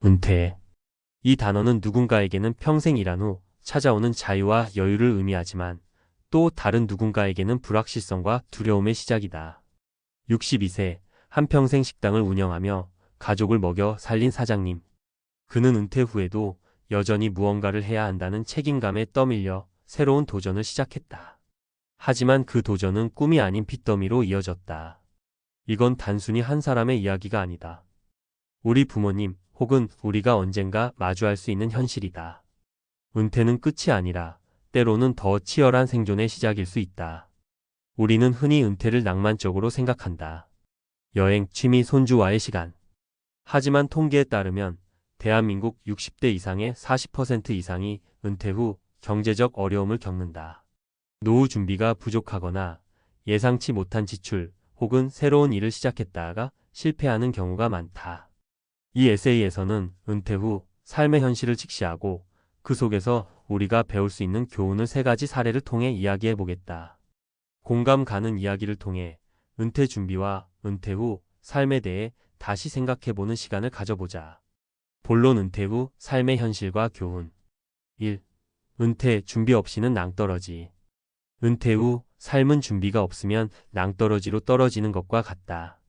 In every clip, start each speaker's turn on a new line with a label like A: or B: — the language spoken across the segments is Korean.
A: 은퇴. 이 단어는 누군가에게는 평생 일한 후 찾아오는 자유와 여유를 의미하지만 또 다른 누군가에게는 불확실성과 두려움의 시작이다. 62세, 한평생 식당을 운영하며 가족을 먹여 살린 사장님. 그는 은퇴 후에도 여전히 무언가를 해야 한다는 책임감에 떠밀려 새로운 도전을 시작했다. 하지만 그 도전은 꿈이 아닌 빚더미로 이어졌다. 이건 단순히 한 사람의 이야기가 아니다. 우리 부모님 혹은 우리가 언젠가 마주할 수 있는 현실이다. 은퇴는 끝이 아니라 때로는 더 치열한 생존의 시작일 수 있다. 우리는 흔히 은퇴를 낭만적으로 생각한다. 여행, 취미, 손주와의 시간. 하지만 통계에 따르면 대한민국 60대 이상의 40% 이상이 은퇴 후 경제적 어려움을 겪는다. 노후 준비가 부족하거나 예상치 못한 지출 혹은 새로운 일을 시작했다가 실패하는 경우가 많다. 이 에세이에서는 은퇴 후 삶의 현실을 직시하고 그 속에서 우리가 배울 수 있는 교훈을 3가지 사례를 통해 이야기해 보겠다. 공감 가는 이야기를 통해 은퇴 준비와 은퇴 후 삶에 대해 다시 생각해보는 시간을 가져보자. 본론 은퇴 후 삶의 현실과 교훈. 1. 은퇴 준비 없이는 낭떠러지. 은퇴 후 삶은 준비가 없으면 낭떠러지로 떨어지는 것과 같다.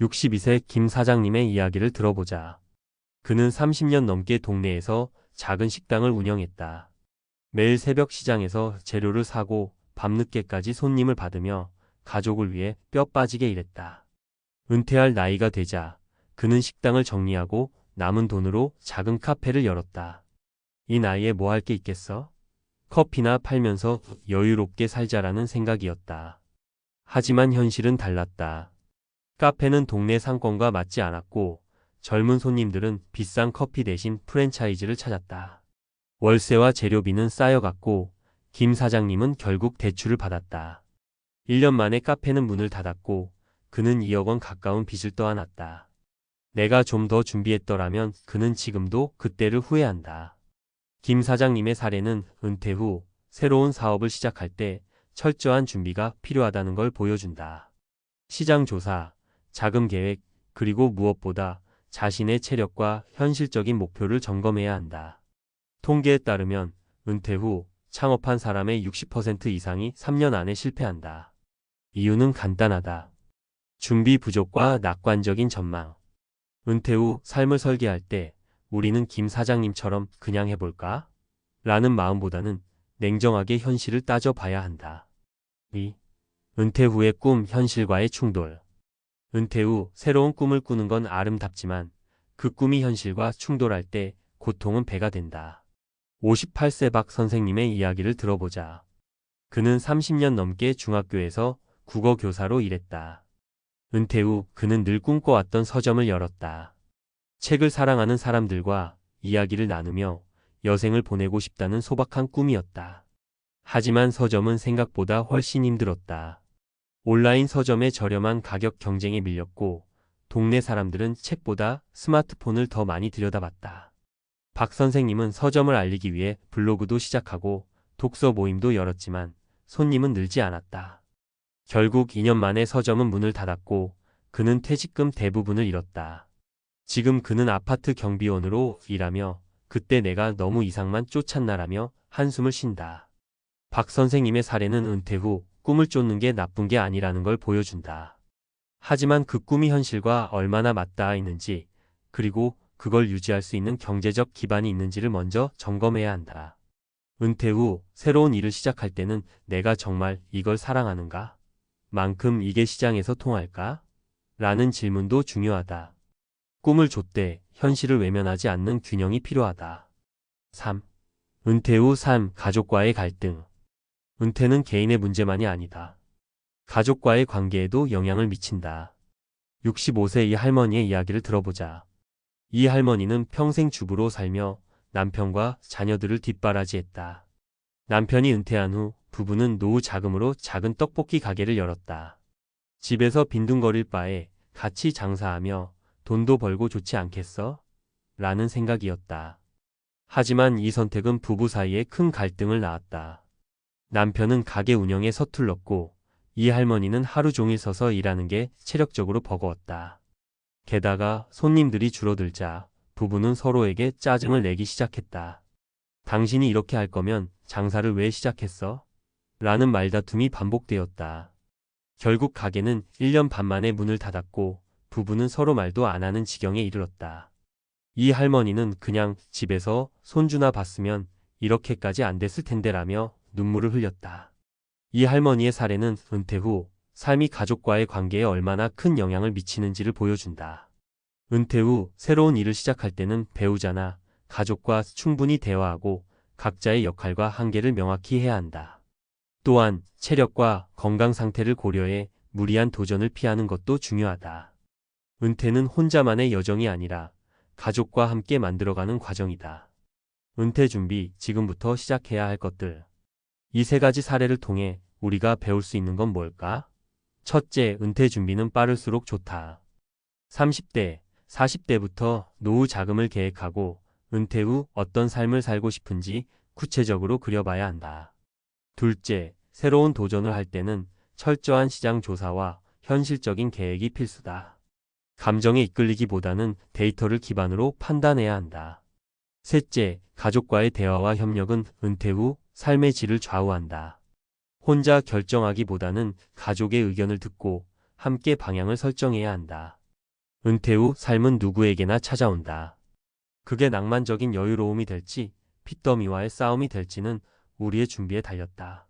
A: 62세 김 사장님의 이야기를 들어보자. 그는 30년 넘게 동네에서 작은 식당을 운영했다. 매일 새벽 시장에서 재료를 사고 밤늦게까지 손님을 받으며 가족을 위해 뼈 빠지게 일했다. 은퇴할 나이가 되자 그는 식당을 정리하고 남은 돈으로 작은 카페를 열었다. 이 나이에 뭐 할 게 있겠어? 커피나 팔면서 여유롭게 살자라는 생각이었다. 하지만 현실은 달랐다. 카페는 동네 상권과 맞지 않았고 젊은 손님들은 비싼 커피 대신 프랜차이즈를 찾았다. 월세와 재료비는 쌓여갔고 김 사장님은 결국 대출을 받았다. 1년 만에 카페는 문을 닫았고 그는 2억 원 가까운 빚을 떠안았다. 내가 좀 더 준비했더라면 그는 지금도 그때를 후회한다. 김 사장님의 사례는 은퇴 후 새로운 사업을 시작할 때 철저한 준비가 필요하다는 걸 보여준다. 시장 조사, 자금 계획, 그리고 무엇보다 자신의 체력과 현실적인 목표를 점검해야 한다. 통계에 따르면 은퇴 후 창업한 사람의 60% 이상이 3년 안에 실패한다. 이유는 간단하다. 준비 부족과 낙관적인 전망. 은퇴 후 삶을 설계할 때 우리는 김 사장님처럼 그냥 해볼까? 라는 마음보다는 냉정하게 현실을 따져봐야 한다. 2. 은퇴 후의 꿈, 현실과의 충돌. 은퇴 후 새로운 꿈을 꾸는 건 아름답지만 그 꿈이 현실과 충돌할 때 고통은 배가 된다. 58세 박 선생님의 이야기를 들어보자. 그는 30년 넘게 중학교에서 국어 교사로 일했다. 은퇴 후 그는 늘 꿈꿔왔던 서점을 열었다. 책을 사랑하는 사람들과 이야기를 나누며 여생을 보내고 싶다는 소박한 꿈이었다. 하지만 서점은 생각보다 훨씬 힘들었다. 온라인 서점의 저렴한 가격 경쟁에 밀렸고 동네 사람들은 책보다 스마트폰을 더 많이 들여다봤다. 박 선생님은 서점을 알리기 위해 블로그도 시작하고 독서 모임도 열었지만 손님은 늘지 않았다. 결국 2년 만에 서점은 문을 닫았고 그는 퇴직금 대부분을 잃었다. 지금 그는 아파트 경비원으로 일하며 그때 내가 너무 이상만 쫓았나라며 한숨을 쉰다. 박 선생님의 사례는 은퇴 후 꿈을 쫓는 게 나쁜 게 아니라는 걸 보여준다. 하지만 그 꿈이 현실과 얼마나 맞닿아 있는지 그리고 그걸 유지할 수 있는 경제적 기반이 있는지를 먼저 점검해야 한다. 은퇴 후 새로운 일을 시작할 때는 내가 정말 이걸 사랑하는가? 만큼 이게 시장에서 통할까? 라는 질문도 중요하다. 꿈을 좇되 현실을 외면하지 않는 균형이 필요하다. 3. 은퇴 후 삶, 가족과의 갈등. 은퇴는 개인의 문제만이 아니다. 가족과의 관계에도 영향을 미친다. 65세 이 할머니의 이야기를 들어보자. 이 할머니는 평생 주부로 살며 남편과 자녀들을 뒷바라지했다. 남편이 은퇴한 후 부부는 노후 자금으로 작은 떡볶이 가게를 열었다. 집에서 빈둥거릴 바에 같이 장사하며 돈도 벌고 좋지 않겠어? 라는 생각이었다. 하지만 이 선택은 부부 사이에 큰 갈등을 낳았다. 남편은 가게 운영에 서툴렀고 이 할머니는 하루 종일 서서 일하는 게 체력적으로 버거웠다. 게다가 손님들이 줄어들자 부부는 서로에게 짜증을 내기 시작했다. 당신이 이렇게 할 거면 장사를 왜 시작했어? 라는 말다툼이 반복되었다. 결국 가게는 1년 반 만에 문을 닫았고 부부는 서로 말도 안 하는 지경에 이르렀다. 이 할머니는 그냥 집에서 손주나 봤으면 이렇게까지 안 됐을 텐데라며 눈물을 흘렸다. 이 할머니의 사례는 은퇴 후 삶이 가족과의 관계에 얼마나 큰 영향을 미치는지를 보여준다. 은퇴 후 새로운 일을 시작할 때는 배우자나 가족과 충분히 대화하고 각자의 역할과 한계를 명확히 해야 한다. 또한 체력과 건강 상태를 고려해 무리한 도전을 피하는 것도 중요하다. 은퇴는 혼자만의 여정이 아니라 가족과 함께 만들어가는 과정이다. 은퇴 준비, 지금부터 시작해야 할 것들. 이 세 가지 사례를 통해 우리가 배울 수 있는 건 뭘까? 첫째, 은퇴 준비는 빠를수록 좋다. 30대, 40대부터 노후 자금을 계획하고 은퇴 후 어떤 삶을 살고 싶은지 구체적으로 그려봐야 한다. 둘째, 새로운 도전을 할 때는 철저한 시장 조사와 현실적인 계획이 필수다. 감정에 이끌리기보다는 데이터를 기반으로 판단해야 한다. 셋째, 가족과의 대화와 협력은 은퇴 후 삶의 질을 좌우한다. 혼자 결정하기보다는 가족의 의견을 듣고 함께 방향을 설정해야 한다. 은퇴 후 삶은 누구에게나 찾아온다. 그게 낭만적인 여유로움이 될지 핏더미와의 싸움이 될지는 우리의 준비에 달렸다.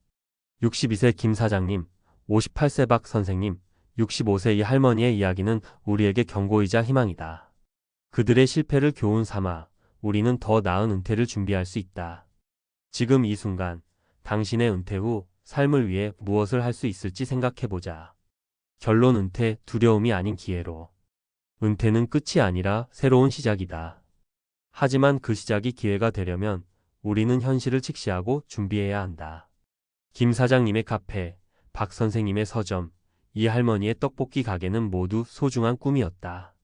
A: 62세 김 사장님, 58세 박 선생님, 65세 이 할머니의 이야기는 우리에게 경고이자 희망이다. 그들의 실패를 교훈 삼아 우리는 더 나은 은퇴를 준비할 수 있다. 지금 이 순간, 당신의 은퇴 후 삶을 위해 무엇을 할 수 있을지 생각해보자. 결론, 은퇴, 두려움이 아닌 기회로. 은퇴는 끝이 아니라 새로운 시작이다. 하지만 그 시작이 기회가 되려면 우리는 현실을 직시하고 준비해야 한다. 김 사장님의 카페, 박 선생님의 서점, 이 할머니의 떡볶이 가게는 모두 소중한 꿈이었다.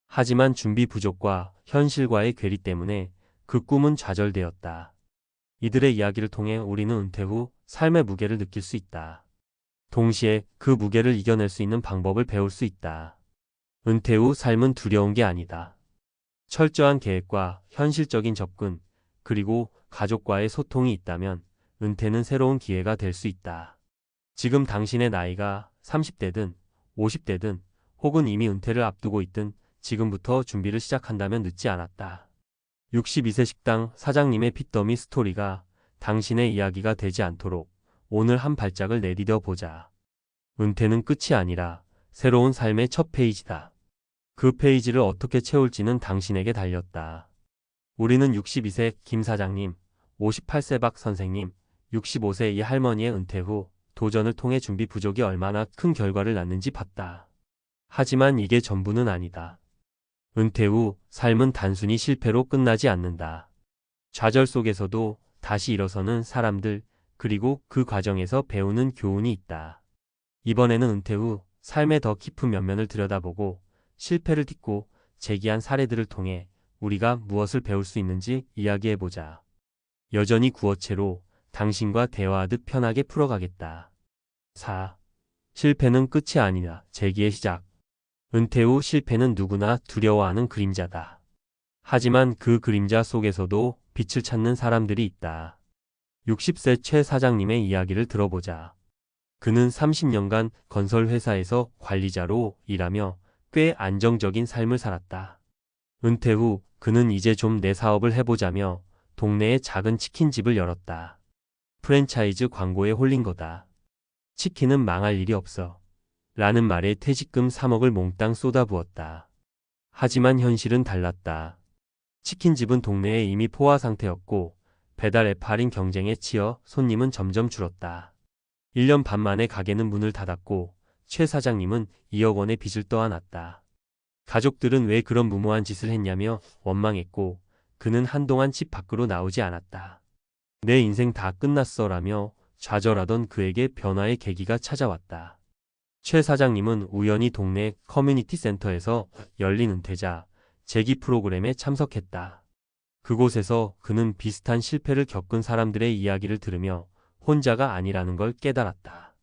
A: 하지만 준비 부족과 현실과의 괴리 때문에 그 꿈은 좌절되었다. 이들의 이야기를 통해 우리는 은퇴 후 삶의 무게를 느낄 수 있다. 동시에 그 무게를 이겨낼 수 있는 방법을 배울 수 있다. 은퇴 후 삶은 두려운 게 아니다. 철저한 계획과 현실적인 접근, 그리고 가족과의 소통이 있다면 은퇴는 새로운 기회가 될 수 있다. 지금 당신의 나이가 30대든 50대든 혹은 이미 은퇴를 앞두고 있든 지금부터 준비를 시작한다면 늦지 않았다. 62세 식당 사장님의 핏더미 스토리가 당신의 이야기가 되지 않도록 오늘 한 발짝을 내디뎌 보자. 은퇴는 끝이 아니라 새로운 삶의 첫 페이지다. 그 페이지를 어떻게 채울지는 당신에게 달렸다. 우리는 62세 김 사장님, 58세 박 선생님, 65세 이 할머니의 은퇴 후 도전을 통해 준비 부족이 얼마나 큰 결과를 낳는지 봤다. 하지만 이게 전부는 아니다. 은퇴 후 삶은 단순히 실패로 끝나지 않는다. 좌절 속에서도 다시 일어서는 사람들, 그리고 그 과정에서 배우는 교훈이 있다. 이번에는 은퇴 후 삶의 더 깊은 면면을 들여다보고 실패를 딛고 재기한 사례들을 통해 우리가 무엇을 배울 수 있는지 이야기해보자. 여전히 구어체로 당신과 대화하듯 편하게 풀어가겠다. 4. 실패는 끝이 아니라 재기의 시작. 은퇴 후 실패는 누구나 두려워하는 그림자다. 하지만 그 그림자 속에서도 빛을 찾는 사람들이 있다. 60세 최 사장님의 이야기를 들어보자. 그는 30년간 건설회사에서 관리자로 일하며 꽤 안정적인 삶을 살았다. 은퇴 후 그는 이제 좀 내 사업을 해보자며 동네에 작은 치킨집을 열었다. 프랜차이즈 광고에 홀린 거다. 치킨은 망할 일이 없어. 라는 말에 퇴직금 3억을 몽땅 쏟아부었다. 하지만 현실은 달랐다. 치킨집은 동네에 이미 포화 상태였고 배달 앱 할인 경쟁에 치여 손님은 점점 줄었다. 1년 반 만에 가게는 문을 닫았고 최 사장님은 2억 원의 빚을 떠안았다. 가족들은 왜 그런 무모한 짓을 했냐며 원망했고 그는 한동안 집 밖으로 나오지 않았다. 내 인생 다 끝났어 라며 좌절하던 그에게 변화의 계기가 찾아왔다. 최 사장님은 우연히 동네 커뮤니티 센터에서 열린 은퇴자 재기 프로그램에 참석했다. 그곳에서 그는 비슷한 실패를 겪은 사람들의 이야기를 들으며 혼자가 아니라는 걸 깨달았다.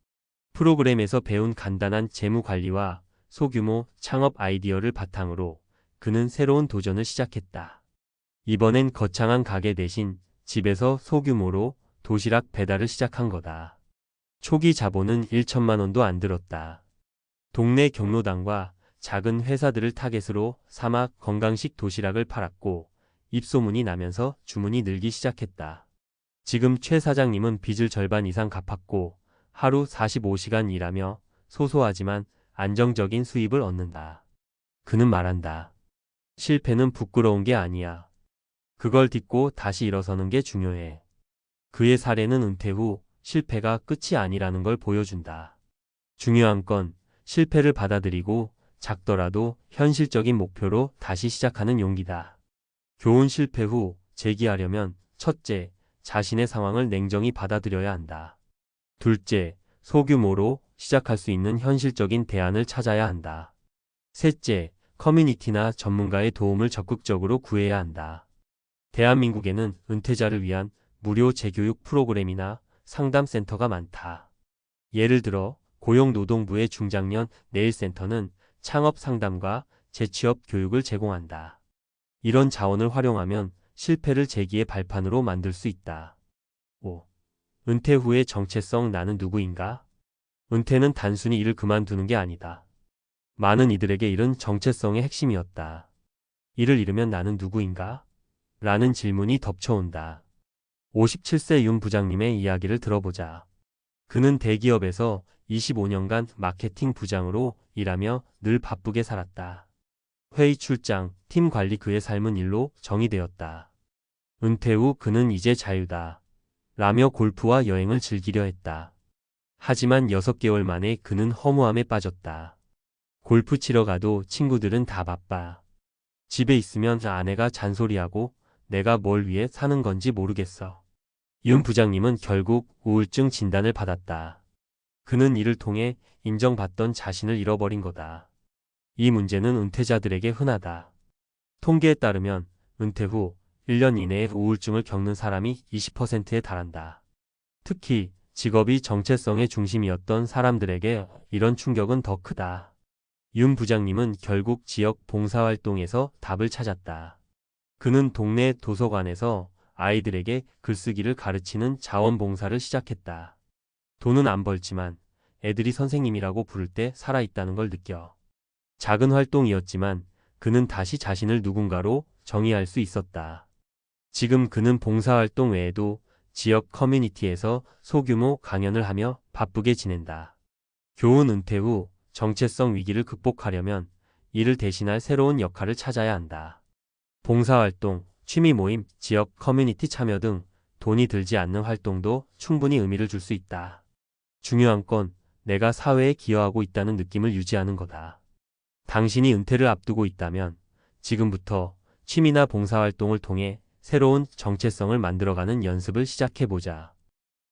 A: 프로그램에서 배운 간단한 재무 관리와 소규모 창업 아이디어를 바탕으로 그는 새로운 도전을 시작했다. 이번엔 거창한 가게 대신 집에서 소규모로 도시락 배달을 시작한 거다. 초기 자본은 1천만 원도 안 들었다. 동네 경로당과 작은 회사들을 타겟으로 삼아 건강식 도시락을 팔았고 입소문이 나면서 주문이 늘기 시작했다. 지금 최 사장님은 빚을 절반 이상 갚았고 하루 45시간 일하며 소소하지만 안정적인 수입을 얻는다. 그는 말한다. 실패는 부끄러운 게 아니야. 그걸 딛고 다시 일어서는 게 중요해. 그의 사례는 은퇴 후 실패가 끝이 아니라는 걸 보여준다. 중요한 건 실패를 받아들이고 작더라도 현실적인 목표로 다시 시작하는 용기다. 교훈: 실패 후 재기하려면 첫째, 자신의 상황을 냉정히 받아들여야 한다. 둘째, 소규모로 시작할 수 있는 현실적인 대안을 찾아야 한다. 셋째, 커뮤니티나 전문가의 도움을 적극적으로 구해야 한다. 대한민국에는 은퇴자를 위한 무료 재교육 프로그램이나 상담센터가 많다. 예를 들어 고용노동부의 중장년 내일센터는 창업 상담과 재취업 교육을 제공한다. 이런 자원을 활용하면 실패를 재기의 발판으로 만들 수 있다. 5. 은퇴 후의 정체성: 나는 누구인가? 은퇴는 단순히 일을 그만두는 게 아니다. 많은 이들에게 일은 정체성의 핵심이었다. 일을 잃으면 나는 누구인가? 라는 질문이 덮쳐온다. 57세 윤 부장님의 이야기를 들어보자. 그는 대기업에서 25년간 마케팅 부장으로 일하며 늘 바쁘게 살았다. 회의 출장, 팀 관리, 그의 삶은 일로 정의되었다. 은퇴 후 그는 이제 자유다 라며 골프와 여행을 즐기려 했다. 하지만 6개월 만에 그는 허무함에 빠졌다. 골프 치러 가도 친구들은 다 바빠. 집에 있으면 아내가 잔소리하고 내가 뭘 위해 사는 건지 모르겠어. 윤 부장님은 결국 우울증 진단을 받았다. 그는 이를 통해 인정받던 자신을 잃어버린 거다. 이 문제는 은퇴자들에게 흔하다. 통계에 따르면 은퇴 후 1년 이내에 우울증을 겪는 사람이 20%에 달한다. 특히 직업이 정체성의 중심이었던 사람들에게 이런 충격은 더 크다. 윤 부장님은 결국 지역 봉사활동에서 답을 찾았다. 그는 동네 도서관에서 아이들에게 글쓰기를 가르치는 자원봉사를 시작했다. 돈은 안 벌지만 애들이 선생님이라고 부를 때 살아있다는 걸 느껴. 작은 활동이었지만 그는 다시 자신을 누군가로 정의할 수 있었다. 지금 그는 봉사활동 외에도 지역 커뮤니티에서 소규모 강연을 하며 바쁘게 지낸다. 교훈: 은퇴 후 정체성 위기를 극복하려면 이를 대신할 새로운 역할을 찾아야 한다. 봉사활동, 취미 모임, 지역 커뮤니티 참여 등 돈이 들지 않는 활동도 충분히 의미를 줄 수 있다. 중요한 건 내가 사회에 기여하고 있다는 느낌을 유지하는 거다. 당신이 은퇴를 앞두고 있다면 지금부터 취미나 봉사활동을 통해 새로운 정체성을 만들어가는 연습을 시작해보자.